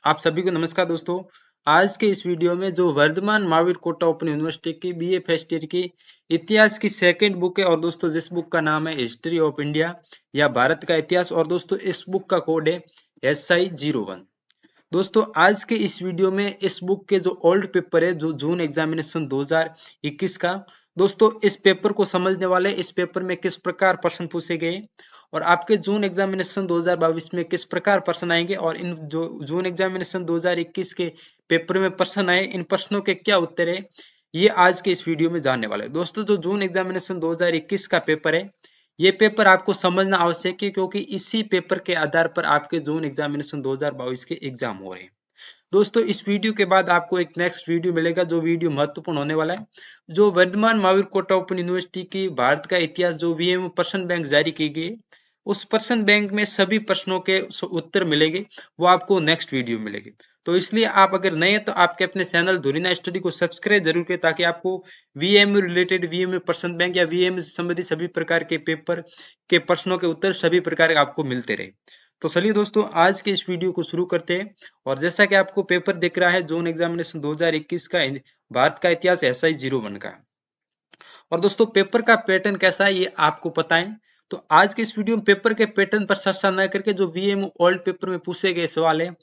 आप सभी को नमस्कार दोस्तों। आज के इस वीडियो में जो Varthaman Mahavir quota open university की बीए फर्स्ट ईयर की इतिहास की सेकंड बुक है और दोस्तों जिस बुक का नाम है हिस्ट्री ऑफ इंडिया या भारत का इतिहास और दोस्तों इस बुक का कोड है SI01। दोस्तों आज के इस वीडियो में इस बुक के जो ओल्ड पेपर है जो जून एग्जामिनेशन 2021 का, दोस्तों इस पेपर को समझने वाले इस पेपर में किस प्रकार प्रश्न पूछे गए और आपके जून एग्जामिनेशन 2022 में किस प्रकार प्रश्न आएंगे और इन जो जून एग्जामिनेशन 2021 के पेपर में प्रश्न आए इन प्रश्नों के क्या उत्तर है, ये आज के इस वीडियो में जानने वाले हैं। दोस्तों जो जून एग्जामिनेशन 2021 का पेपर है ये पेपर आपको समझना आवश्यक है क्योंकि इसी पेपर के आधार पर आपके जून एग्जामिनेशन 2022 के एग्जाम हो रहे हैं। दोस्तों इस वीडियो के बाद आपको एक नेक्स्ट वीडियो मिलेगा जो वीडियो महत्वपूर्ण होने वाला है, जो Varthaman Mahavir quota open university की भारत का इतिहास जो VMU प्रश्न बैंक जारी की गई उस प्रश्न बैंक में सभी प्रश्नों के उत्तर मिलेंगे, वो आपको नेक्स्ट वीडियो मिलेगी। तो इसलिए आप अगर नए हैं तो आपके अपने चैनल धुरीना स्टडी को सब्सक्राइब जरूर करें ताकि आपको VMU रिलेटेड VMU प्रश्न बैंक या VMU से संबंधित सभी प्रकार के पेपर के प्रश्नों के उत्तर सभी प्रकार के आपको मिलते रहे। तो चलिए दोस्तों आज के इस वीडियो को शुरू करते हैं। और जैसा कि आपको पेपर दिख रहा है जोन एग्जामिनेशन 2021 का भारत का इतिहास SI01 का, और दोस्तों पेपर का पैटर्न कैसा है ये आपको पता है। तो आज के इस वीडियो में पेपर के पैटर्न पर चर्चा न करके जो VMU ओल्ड पेपर में पूछे गए सवाल है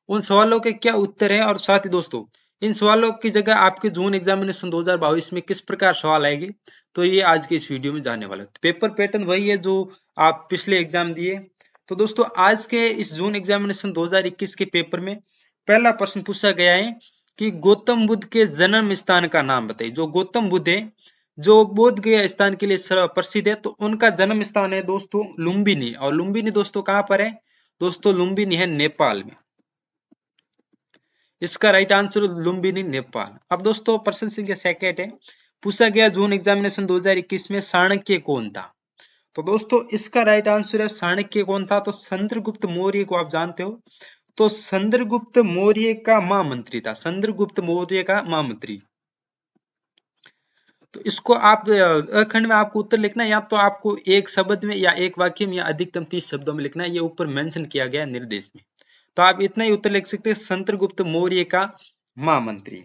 उन सवालों के क्या उत्तर है और साथ ही दोस्तों इन सवालों की जगह आपके जून एग्जामिनेशन 2022 में किस प्रकार सवाल आएंगे, तो ये आज के इस वीडियो में जानने वाला है। पेपर पैटर्न वही है जो आप पिछले एग्जाम दिए। तो दोस्तों आज के इस जून एग्जामिनेशन 2021 के पेपर में पहला प्रश्न पूछा गया है कि गौतम बुद्ध के जन्म स्थान का नाम बताइए। जो गौतम बुद्ध है जो बोध गया स्थान के लिए प्रसिद्ध है तो उनका जन्म स्थान है दोस्तों लुम्बिनी, और लुम्बिनी दोस्तों कहां पर है? दोस्तों लुम्बिनी है नेपाल में। इसका राइट आंसर लुम्बिनी नेपाल। अब दोस्तों प्रश्न संख्या सेकंड है, पूछा गया जून एग्जामिनेशन 2021 में चाणक्य कौन था? तो दोस्तों इसका राइट आंसर है चाणक्य कौन था? तो चंद्रगुप्त मौर्य को आप जानते हो, तो चंद्रगुप्त मौर्य का महामंत्री था, चंद्रगुप्त मौर्य का महामंत्री। तो इसको आप अखंड में आपको उत्तर लिखना है या तो आपको एक शब्द में या एक वाक्य में या अधिकतम 30 शब्दों में लिखना है, ये ऊपर मेंशन किया गया है निर्देश में। तो आप इतना ही उत्तर लिख सकते हैं, चंद्रगुप्त मौर्य का महामंत्री।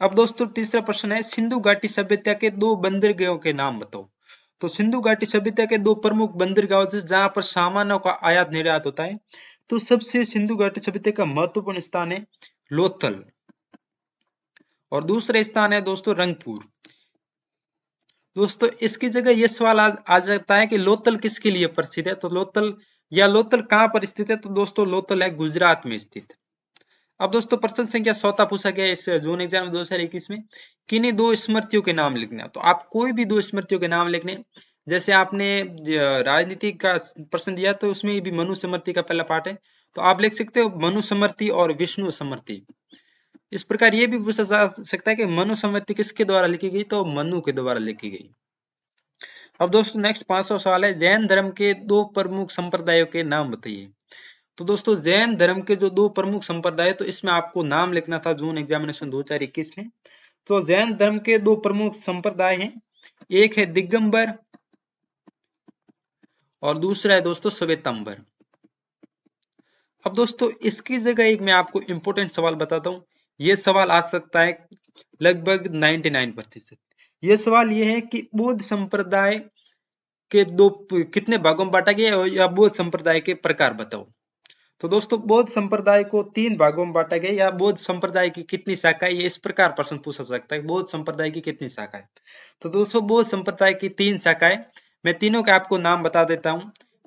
अब दोस्तों तीसरा प्रश्न है, सिंधु घाटी सभ्यता के दो बंदरगाहों के नाम बताओ। तो सिंधु घाटी सभ्यता के दो प्रमुख बंदरगाह जहां पर सामानों का आयात निर्यात होता है, तो सबसे सिंधु घाटी सभ्यता का महत्वपूर्ण स्थान है लोथल और दूसरा स्थान है दोस्तों रंगपुर। दोस्तों इसकी जगह यह सवाल आ जाता है कि लोथल किसके लिए प्रसिद्ध है? तो लोथल या लोथल कहां पर स्थित है? तो दोस्तों लोथल है गुजरात में स्थित। अब दोस्तों प्रश्न संख्या 14 पूछा गया इस जून एग्जाम 2021 में, किन्हीं दो स्मृतियों के नाम लिखने। तो आप कोई भी दो स्मृतियों के नाम लिखने, जैसे आपने राजनीति का प्रश्न दिया तो उसमें भी मनु स्मृति का पहला पार्ट है, तो आप लिख सकते हो मनु स्मृति और विष्णु स्मृति। इस प्रकार ये भी पूछा जा सकता है कि मनु स्मृति किसके द्वारा लिखी गई? तो मनु के द्वारा लिखी गई। अब दोस्तों नेक्स्ट 500 सवाल है, जैन धर्म के दो प्रमुख संप्रदायों के नाम बताइए। तो दोस्तों जैन धर्म के जो दो प्रमुख संप्रदाय, तो इसमें आपको नाम लिखना था जून एग्जामिनेशन 2021 में। तो जैन धर्म के दो प्रमुख संप्रदाय हैं, एक है दिगंबर और दूसरा है दोस्तों श्वेतांबर। अब दोस्तों इसकी जगह एक मैं आपको इंपोर्टेंट सवाल बताता हूं, यह सवाल आ सकता है लगभग 99%। यह सवाल यह है कि बौद्ध संप्रदाय के दो कितने भागों में बांटा गया या बौद्ध संप्रदाय के प्रकार बताओ। तो दोस्तों बौद्ध संप्रदाय को 3 भागों में बांटा गया या बौद्ध संप्रदाय की कितनी शाखाएं, ये इस प्रकार प्रश्न पूछा सकता है, बौद्ध संप्रदाय की कितनी शाखाएं। तो दोस्तों बौद्ध संप्रदाय की 3 शाखाएं, मैं तीनों के आपको नाम बता देता हूं।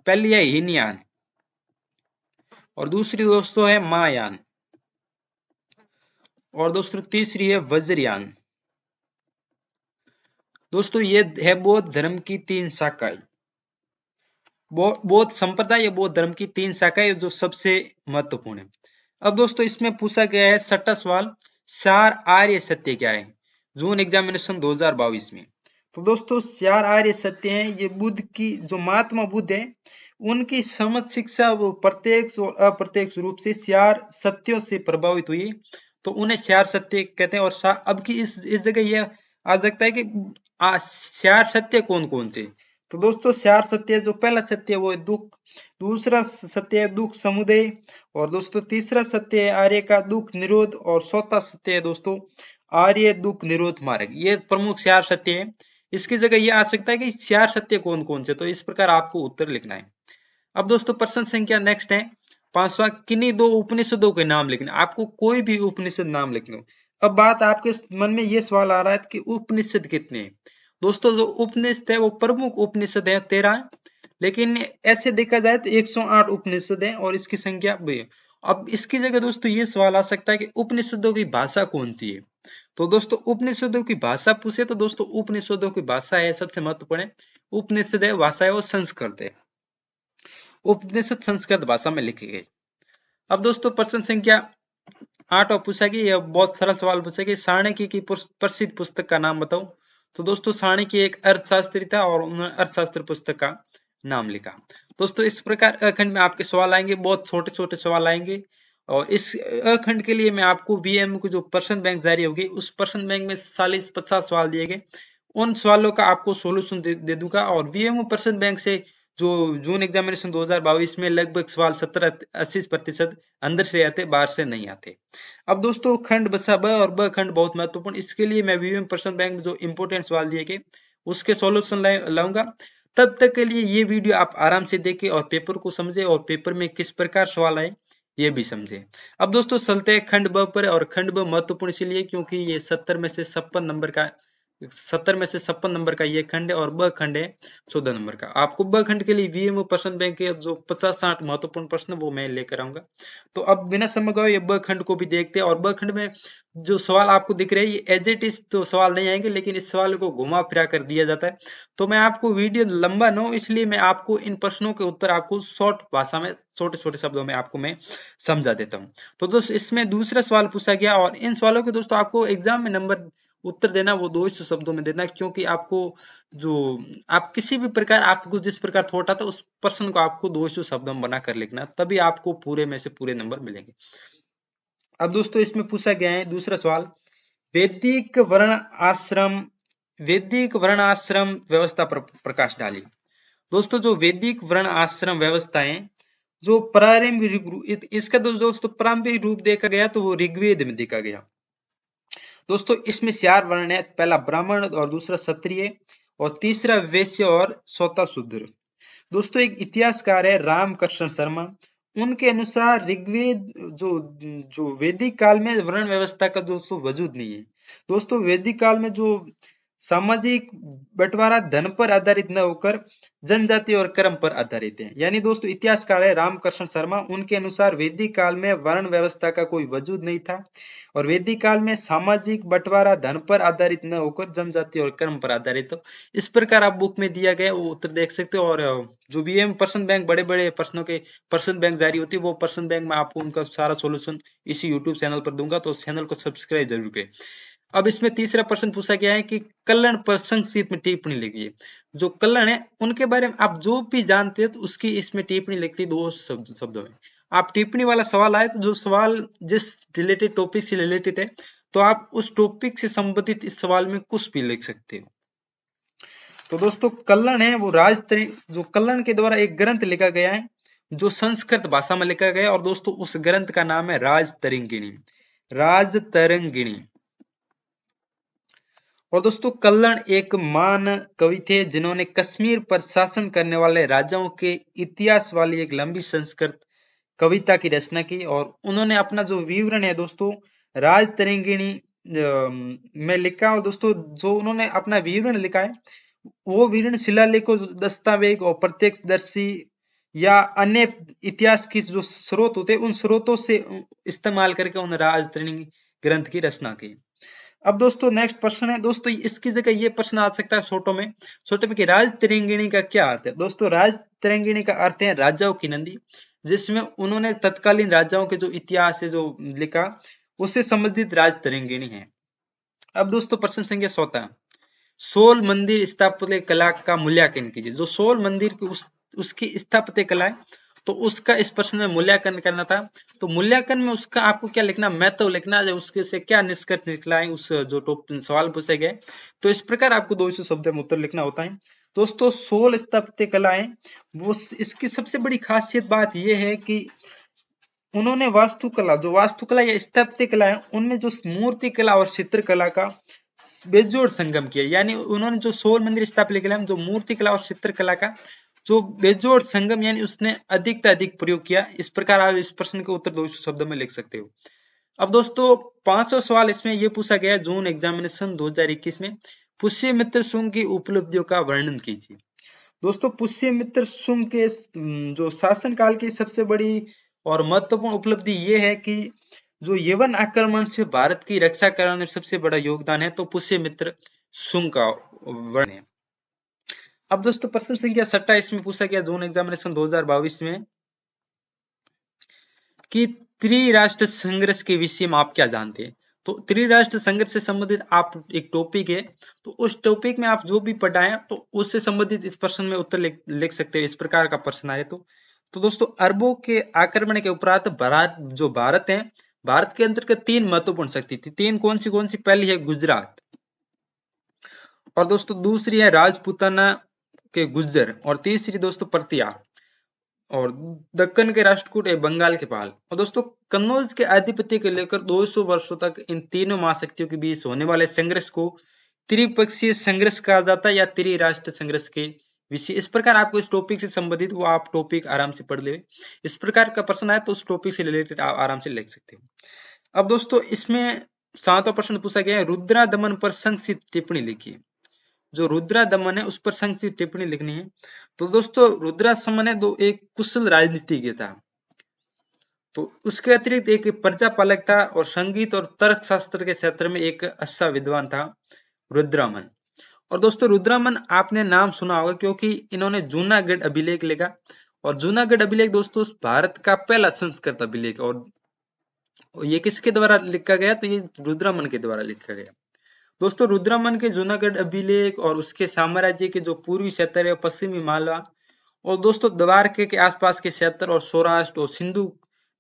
पहली है हीनयान और दूसरी दोस्तों है महायान और दोस्तों तीसरी है वज्रयान। दोस्तों ये है बौद्ध धर्म की 3 शाखाएं, बौद्ध संप्रदाय या बौद्ध धर्म की 3 शाखाएं जो सबसे महत्वपूर्ण है। अब दोस्तों इसमें पूछा गया है 6वां सवाल, 4 आर्य सत्य क्या है जून एग्जामिनेशन 2022 में। तो दोस्तों 4 आर्य सत्य हैं, ये बुद्ध की जो महात्मा बुद्ध है उनकी समझ शिक्षा वो प्रत्यक्ष और अप्रत्यक्ष रूप से 4 सत्यों से प्रभावित हुई, तो उन्हें 4 सत्य कहते हैं। और अब की इस जगह यह आ सकता है कि 4 सत्य कौन कौन से। तो दोस्तों 4 सत्य, जो पहला सत्य वो है दुख, दूसरा सत्य है दुख समुदय, और दोस्तों तीसरा सत्य है आर्य का दुख निरोध, और चौथा सत्य है दोस्तों आर्य दुख निरोध मार्ग। ये प्रमुख 4 सत्य है। इसकी जगह ये आ सकता है कि 4 सत्य कौन कौन से, तो इस प्रकार आपको उत्तर लिखना है। अब दोस्तों प्रश्न संख्या नेक्स्ट है 5वां, किन्हीं 2 उपनिषदों के नाम लिखने। आपको कोई भी उपनिषद नाम लिखना। अब बात आपके मन में ये सवाल आ रहा है कि उपनिषद कितने हैं। दोस्तों जो उपनिषद है वो प्रमुख उपनिषद है 13, लेकिन ऐसे देखा जाए तो 108 उपनिषद है और इसकी संख्या भी है। अब इसकी जगह दोस्तों ये सवाल आ सकता है कि उपनिषदों की भाषा कौन सी है। तो दोस्तों उपनिषदों की भाषा पूछे तो दोस्तों उपनिषदों की भाषा है सबसे महत्वपूर्ण उपनिषद है भाषा है वो संस्कृत है। उपनिषद संस्कृत भाषा में लिखी गई। अब दोस्तों प्रश्न संख्या 8 पूछा कि यह बहुत सरल सवाल पूछा कि चाणक्य की प्रसिद्ध पुस्तक का नाम बताओ। तो दोस्तों चाणक्य एक अर्थशास्त्री था और उन्होंने अर्थशास्त्र पुस्तक का नाम लिखा। दोस्तों इस प्रकार अखंड में आपके सवाल आएंगे, बहुत छोटे छोटे सवाल आएंगे, और इस अखंड के लिए मैं आपको बीएमओ की जो प्रश्न बैंक जारी होगी उस प्रश्न बैंक में 40-50 सवाल दिए गए, उन सवालों का आपको सोल्यूशन दे दूंगा। और बीएमओ प्रश्न बैंक से जो जून एग्जामिनेशन 2022 में लगभग सवाल 70-80% अंदर से आते, बाहर से नहीं आते। अब दोस्तों खंड बसा ब और ब खंड बहुत महत्वपूर्ण, इसके लिए मैं बीएमओ प्रश्न बैंक में जो इंपोर्टेंट सवाल दिए गए उसके सॉल्यूशन लाऊंगा। तब तक के लिए ये वीडियो आप आराम से देखें और पेपर को समझे और पेपर में किस प्रकार सवाल आए ये भी समझे। अब दोस्तों चलते हैं खंड ब पर, और खंड ब महत्वपूर्ण इसलिए क्योंकि ये 70 में से 56 नंबर का 70 में से 56 नंबर का ये खंड है और ब खंड है 14 नंबर का। आपको ब खंड के लिए वीएमओ प्रश्न बैंक के जो 50-60 महत्वपूर्ण प्रश्न वो मैं लेकर आऊंगा। तो अब बिना समय गवाए ये ब खंड को भी देखते हैं। और ब खंड में जो सवाल आपको दिख रहे हैं ये एज इट इज तो सवाल नहीं आएंगे, लेकिन इस सवाल को घुमा फिरा कर दिया जाता है। तो मैं आपको वीडियो लंबा न हो इसलिए मैं आपको इन प्रश्नों के उत्तर आपको शॉर्ट भाषा में छोटे छोटे शब्दों में आपको मैं समझा देता हूँ। तो दोस्तों इसमें दूसरा सवाल पूछा गया और इन सवालों के दोस्तों आपको एग्जाम में नंबर उत्तर देना वो 200 शब्दों में देना, क्योंकि आपको जो आप किसी भी प्रकार आपको जिस प्रकार थॉट आता है उस प्रश्न को आपको 200 शब्दों में बनाकर लिखना, तभी आपको पूरे में से पूरे नंबर मिलेंगे। अब दोस्तों इसमें पूछा गया है दूसरा सवाल, वैदिक वर्ण आश्रम व्यवस्था पर प्रकाश डालिए। दोस्तों जो वैदिक वर्ण आश्रम व्यवस्था है जो प्रारंभिक इसका दोस्तों प्रारंभिक रूप देखा गया तो वो ऋग्वेद में देखा गया। दोस्तों इसमें 4 वर्ण है, पहला ब्राह्मण और दूसरा क्षत्रिय और तीसरा वैश्य और चौथा शूद्र। दोस्तों एक इतिहासकार है रामकृष्ण शर्मा, उनके अनुसार ऋग्वेद जो वैदिक काल में वर्ण व्यवस्था का दोस्तों वजूद नहीं है। दोस्तों वैदिक काल में जो सामाजिक बंटवारा धन पर आधारित न होकर जनजाति और कर्म पर आधारित है। यानी दोस्तों इतिहासकार है रामकृष्ण शर्मा, उनके अनुसार वैदिक काल में वर्ण व्यवस्था का कोई वजूद नहीं था और वैदिक काल में सामाजिक बंटवारा धन पर आधारित न होकर जनजाति और कर्म पर आधारित हो। इस प्रकार आप बुक में दिया गया वो उत्तर देख सकते हो। और जो बीएम प्रश्न बैंक बड़े बड़े प्रश्नों के प्रश्न बैंक जारी होती है वो प्रश्न बैंक में आपको उनका सारा सोल्यूशन इसी यूट्यूब चैनल पर दूंगा, तो चैनल को सब्सक्राइब जरूर करें। अब इसमें तीसरा प्रश्न पूछा गया है कि कल्याण पर संक्षिप्त में टिप्पणी लिखिए। जो कल्याण है उनके बारे में आप जो भी जानते हैं तो उसकी इसमें टिप्पणी लिखती 2 शब्दों में। आप टिप्पणी वाला सवाल आए तो जो सवाल जिस रिलेटेड टॉपिक से रिलेटेड है तो आप उस टॉपिक से संबंधित इस सवाल में कुछ भी लिख सकते हो। तो दोस्तों कल्याण है वो जो कल्याण के द्वारा एक ग्रंथ लिखा गया है जो संस्कृत भाषा में लिखा गया है और दोस्तों उस ग्रंथ का नाम है राजतरंगिणी। और दोस्तों कल्याण एक महान कवि थे जिन्होंने कश्मीर पर शासन करने वाले राजाओं के इतिहास वाली एक लंबी संस्कृत कविता की रचना की और उन्होंने अपना जो विवरण है दोस्तों राजतरंगिणी में लिखा। और दोस्तों जो उन्होंने अपना विवरण लिखा है वो विवरण शिलालेखों दस्तावेज और प्रत्यक्षदर्शी या अन्य इतिहास की जो स्रोत होते उन स्रोतों से इस्तेमाल करके उन्होंने राजतरंगिणी ग्रंथ की रचना की। अब दोस्तों नेक्स्ट प्रश्न है दोस्तों इसकी जगह ये प्रश्न आ सकता है छोटों में कि राजतरंगिणी का क्या अर्थ है। दोस्तों राजतरंगिणी का अर्थ है राजाओं की नंदी, जिसमें उन्होंने तत्कालीन राजाओं के जो इतिहास है जो लिखा उससे संबंधित राजतरंगिणी है। अब दोस्तों प्रश्न संख्या 14, सोल मंदिर स्थापत्य कला का मूल्यांकन कीजिए। जो सोल मंदिर की उसकी स्थापत्य कला है तो उसका इस प्रश्न में मूल्यांकन करना था। तो मूल्यांकन में उसका आपको क्या लिखना, महत्व लिखना, उसके से क्या निष्कर्ष निकला है उस जो सवाल पूछे गए। तो इस प्रकार आपको 200 शब्द में उत्तर लिखना होता है। दोस्तों 16 स्थापत्य कलाएं, वो इसकी सबसे बड़ी खासियत बात यह है कि उन्होंने वास्तुकला या स्थापत्य कला है उनमें जो मूर्ति कला और चित्रकला का बेजोड़ संगम किया। यानी उन्होंने जो 16 मंदिर स्थापित कला में जो मूर्ति कला और चित्रकला का जो बेजोड़ संगम यानी उसने अधिक से अधिक प्रयोग किया। इस प्रकार आप इस प्रश्न के उत्तर 200 शब्दों में लिख सकते हो। अब दोस्तों 500 सवाल इसमें यह पूछा गया जून एग्जामिनेशन 2021 में, पुष्यमित्र शुंग की उपलब्धियों का वर्णन कीजिए। दोस्तों पुष्यमित्र शुंग के जो शासनकाल की सबसे बड़ी और महत्वपूर्ण उपलब्धि ये है कि जो यवन आक्रमण से भारत की रक्षा करने में सबसे बड़ा योगदान है, तो पुष्यमित्र शुंग का वर्णन है। अब दोस्तों प्रश्न संख्या 27 में पूछा गया जून एग्जामिनेशन 2022 में कि त्रिराष्ट्र संघर्ष के विषय में आप क्या जानते हैं। तो त्रिराष्ट्र संघर्ष से संबंधित आप एक टॉपिक है, तो उस टॉपिक में आप जो भी पढ़ाएं तो उससे संबंधित इस प्रश्न में उत्तर लिख सकते हो। इस प्रकार का प्रश्न आए तो दोस्तों अरबों के आक्रमण के उपरांत भारत है, भारत के अंतर्गत 3 महत्वपूर्ण शक्ति थी। 3 कौन सी? पहली है गुजरात, और दोस्तों दूसरी है राजपूताना के गुज्जर, और तीसरी दोस्तों प्रतिहार, और दक्कन के राष्ट्रकूट है बंगाल के पाल। और दोस्तों कन्नौज के आधिपत्य को लेकर 200 वर्षों तक इन तीनों महाशक्तियों के बीच होने वाले संघर्ष को त्रिपक्षीय संघर्ष कहा जाता है या त्रिराष्ट्र संघर्ष के विषय। इस प्रकार आपको इस टॉपिक से संबंधित वो आप टॉपिक आराम से पढ़ ले। इस प्रकार का प्रश्न आए तो उस टॉपिक से रिलेटेड आप आराम से लिख सकते हो। अब दोस्तों इसमें 7वां प्रश्न पूछा गया है, रुद्रा दमन पर संक्षिप्त टिप्पणी लिखिए। जो रुद्रा दमन है उस पर संक्षिप्त टिप्पणी लिखनी है। तो दोस्तों रुद्रा दमन है दो एक कुशल राजनीतिज्ञ था, तो उसके अतिरिक्त एक प्रजापालक था और संगीत और तर्क शास्त्र के क्षेत्र में एक अच्छा विद्वान था रुद्रमन। और दोस्तों रुद्रमन आपने नाम सुना होगा क्योंकि इन्होंने जूनागढ़ अभिलेख लिखा, और जूनागढ़ अभिलेख दोस्तों भारत का पहला संस्कृत अभिलेख, और ये किसके द्वारा लिखा गया? तो ये रुद्रमन के द्वारा लिखा गया। दोस्तों रुद्रमन के जूनागढ़ अभिलेख और उसके साम्राज्य के जो पूर्वी क्षेत्र है, पश्चिमी मालवा और दोस्तों द्वारके के आसपास के क्षेत्र और सौराष्ट्र और सिंधु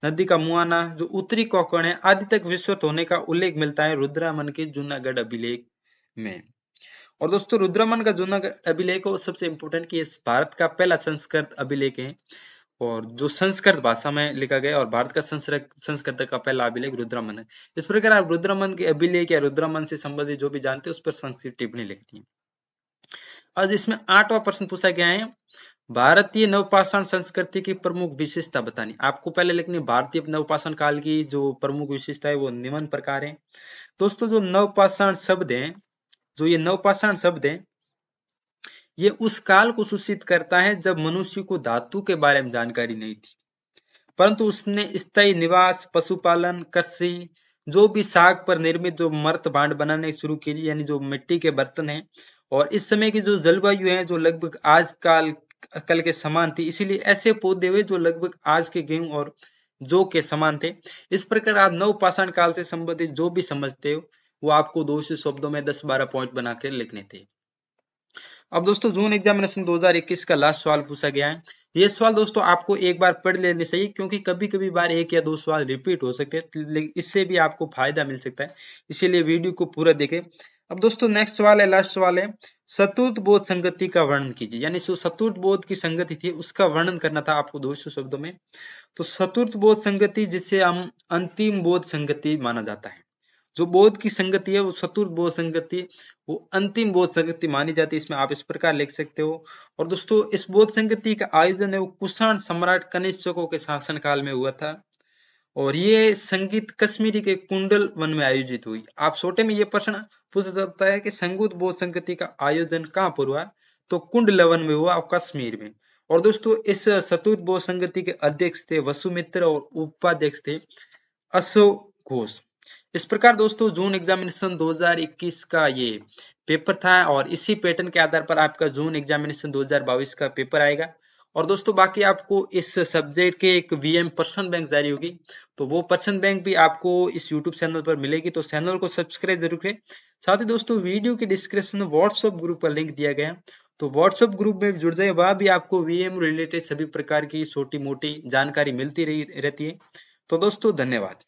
नदी का मुआना जो उत्तरी कोंकण है आदि तक विस्तृत होने का उल्लेख मिलता है रुद्रमन के जूनागढ़ अभिलेख में। और दोस्तों रुद्रमन का जूनागढ़ अभिलेख सबसे इंपोर्टेंट कि भारत का पहला संस्कृत अभिलेख है और जो संस्कृत भाषा में लिखा गया, और भारत का संस्कृत का पहला अभिलेख रुद्रमन है। इस प्रकार आप रुद्रमन के अभिलेख या रुद्रमन से संबंधित जो भी जानते हैं उस पर संक्षिप्त टिप्पणी लिखती है। आज इसमें 8वां प्रश्न पूछा गया है, भारतीय नवपाषाण संस्कृति की प्रमुख विशेषता बतानी। आपको पहले लिखनी है भारतीय नवपाषाण काल की जो प्रमुख विशेषता है वो निम्न प्रकार है। दोस्तों जो नवपाषाण शब्द है, जो ये नवपाषाण शब्द है, ये उस काल को सूचित करता है जब मनुष्य को धातु के बारे में जानकारी नहीं थी, परंतु उसने स्थायी निवास, पशुपालन, कृषि, जो भी साग पर निर्मित जो मर्त भांड बनाने शुरू की, यानी जो मिट्टी के बर्तन हैं। और इस समय की जो जलवायु है जो लगभग आज कल के समान थी, इसीलिए ऐसे पौधे हुए जो लगभग आज के गेहूं और जौ के समान थे। इस प्रकार आप नवपाषाण काल से संबंधित जो भी समझते हो वो आपको 200 शब्दों में 10-12 पॉइंट बना के लिखने थे। अब दोस्तों जून एग्जामिनेशन 2021 का लास्ट सवाल पूछा गया है। ये सवाल दोस्तों आपको एक बार पढ़ लेने चाहिए क्योंकि कभी बार 1 या 2 सवाल रिपीट हो सकते हैं, इससे भी आपको फायदा मिल सकता है, इसीलिए वीडियो को पूरा देखें। अब दोस्तों नेक्स्ट सवाल है, लास्ट सवाल है, चतुर्थ बोध संगति का वर्णन कीजिए। यानी जो चतुर्थ बोध की संगति थी उसका वर्णन करना था आपको 200 शब्दों में। तो चतुर्थ बोध संगति जिसे हम अंतिम बोध संगति माना जाता है, जो बोध की संगति है वो चतुर्थ बोध संगति, वो अंतिम बोध संगति मानी जाती है। इसमें आप इस प्रकार लिख सकते हो। और दोस्तों इस बोध संगति का आयोजन है वो कुषाण सम्राट कनिष्कों के शासन काल में हुआ था, और ये संगीत कश्मीरी के कुंडल वन में आयोजित हुई। आप छोटे में ये प्रश्न पूछा जाता है कि संगीत बोध संगति का आयोजन कहाँ पर हुआ? तो कुंडलवन में हुआ और कश्मीर में। और दोस्तों इस चतुर्थ बोध संगति के अध्यक्ष थे वसुमित्र और उपाध्यक्ष थे अशोक घोष। इस प्रकार दोस्तों जून एग्जामिनेशन 2021 का ये पेपर था, और इसी पैटर्न के आधार पर आपका जून एग्जामिनेशन 2022 का पेपर आएगा। और दोस्तों बाकी आपको इस सब्जेक्ट के एक वीएम पर्सन बैंक जारी होगी, तो वो पर्सन बैंक भी आपको इस यूट्यूब चैनल पर मिलेगी, तो चैनल को सब्सक्राइब जरूर करें। साथ ही दोस्तों वीडियो के डिस्क्रिप्शन में व्हाट्सएप ग्रुप का लिंक दिया गया है, तो व्हाट्सएप ग्रुप में जुड़ जाए, वहां भी आपको वीएम रिलेटेड सभी प्रकार की छोटी मोटी जानकारी मिलती रहती है। तो दोस्तों धन्यवाद।